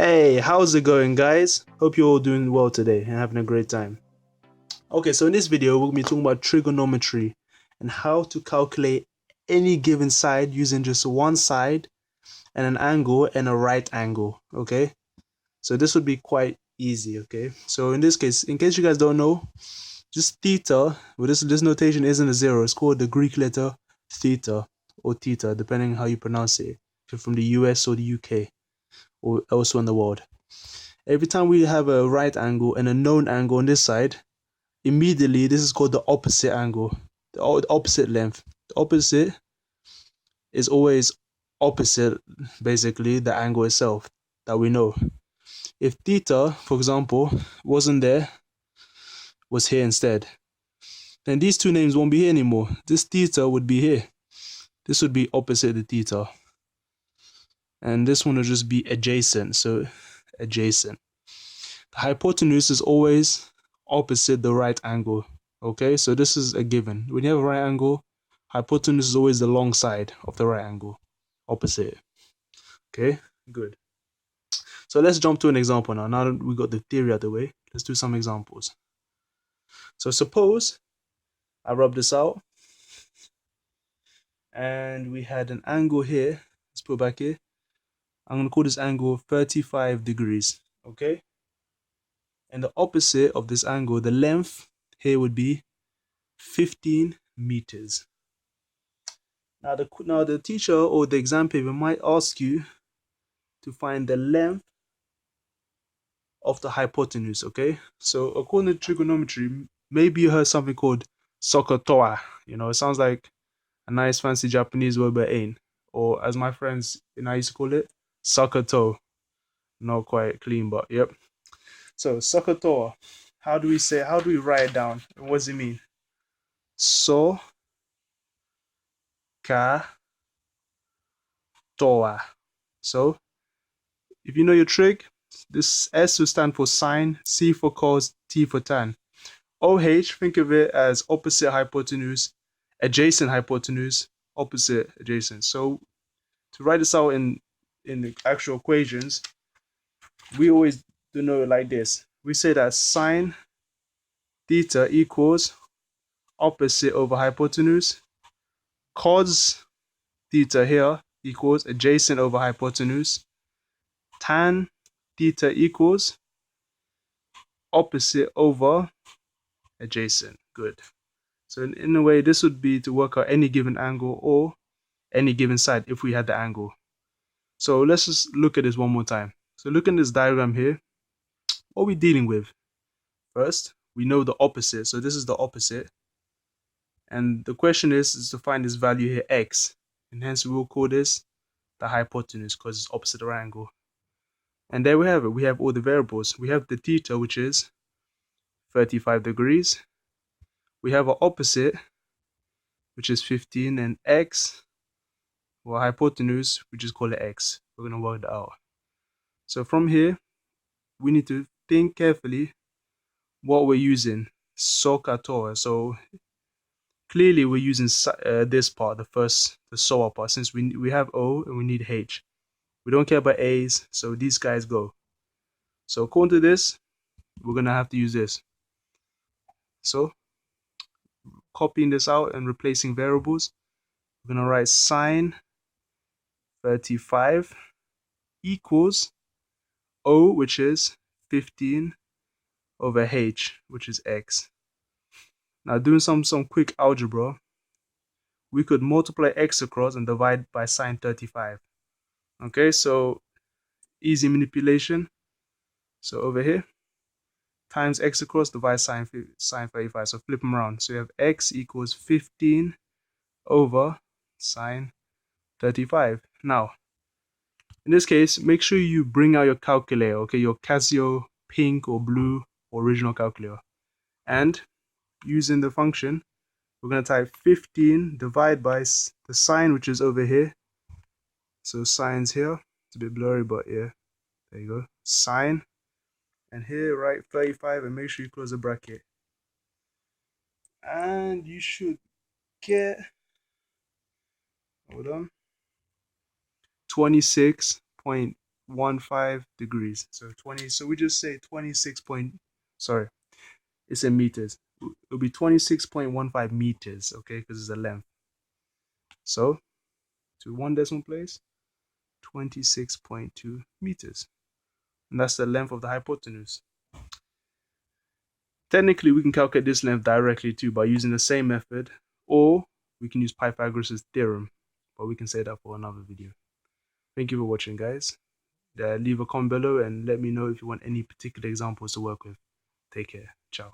Hey, how's it going, guys? Hope you're all doing well today and having a great time. Okay, so in this video, we'll be talking about trigonometry and how to calculate any given side using just one side and an angle and a right angle. Okay, so this would be quite easy. Okay, so in this case, in case you guys don't know, just theta, well, this notation isn't a zero, it's called the Greek letter theta or theta, depending on how you pronounce it, if you're from the US or the UK or elsewhere in the world. Every time we have a right angle and a known angle on this side, immediately this is called the opposite angle, the opposite length. The opposite is always opposite, basically, the angle itself that we know. If theta, for example, wasn't there, was here instead, then these two names won't be here anymore. This theta would be here. This would be opposite the theta. And this one would just be adjacent, so adjacent. The hypotenuse is always opposite the right angle. Okay, so this is a given. When you have a right angle, hypotenuse is always the long side of the right angle, opposite. Okay, good. So let's jump to an example now. Now that we got the theory out of the way, let's do some examples. So suppose I rub this out and we had an angle here. Let's put it back here. I'm going to call this angle 35 degrees. Okay, and the opposite of this angle, the length here would be 15 meters. Now the teacher or the exam paper might ask you to find the length of the hypotenuse. Okay, so according to trigonometry, maybe you heard something called SOH CAH TOA. You know, it sounds like a nice fancy Japanese word, but ain't. Or as my friends I used to call it, SOH toe. Not quite clean, but yep. So SOH CAH TOA. How do we write it down? What does it mean? SOH CAH TOA. So if you know your trig, this S will stand for sine, C for cos, T for tan. OH, think of it as opposite hypotenuse, adjacent hypotenuse, opposite adjacent. So to write this out in the actual equations, we always denote it like this. We say that sine theta equals opposite over hypotenuse, cos theta here equals adjacent over hypotenuse, tan theta equals opposite over adjacent. Good. So in a way, this would be to work out any given angle or any given side if we had the angle. So let's just look at this one more time. So look at this diagram here. What are we dealing with? First, we know the opposite. So this is the opposite. And the question is to find this value here, x. And hence we will call this the hypotenuse because it's opposite the right angle. And there we have it. We have all the variables. We have the theta, which is 35 degrees. We have our opposite, which is 15, and x, or hypotenuse, we just call it x. We're going to work that out. So from here, we need to think carefully what we're using. SOH CAH TOA. So clearly we're using this part, the SOH part, since we have O and we need H. We don't care about A's, so these guys go. So according to this, we're going to have to use this. So copying this out and replacing variables, we're going to write sine 35 equals O, which is 15, over H, which is x. Now doing some quick algebra, we could multiply x across and divide by sine 35. Okay, so easy manipulation. So over here, times x across, divide sine 35. So flip them around. So you have x equals 15 over sine 35. Now, in this case, make sure you bring out your calculator, okay, your Casio pink or blue original calculator. And using the function, we're going to type 15 divided by the sine, which is over here. So sine's here. It's a bit blurry, but yeah, there you go. Sine. And here, write 35 and make sure you close the bracket. And you should get, hold on, 26.8 26.15 degrees. So 20, so we just say 26 point, sorry, it's in meters. It'll be 26.15 meters, okay, because it's a length. So to one decimal place, 26.2 meters. And that's the length of the hypotenuse. Technically, we can calculate this length directly too by using the same method, or we can use Pythagoras' theorem, but we can say that for another video. Thank you for watching, guys. Leave a comment below and let me know if you want any particular examples to work with. Take care. Ciao.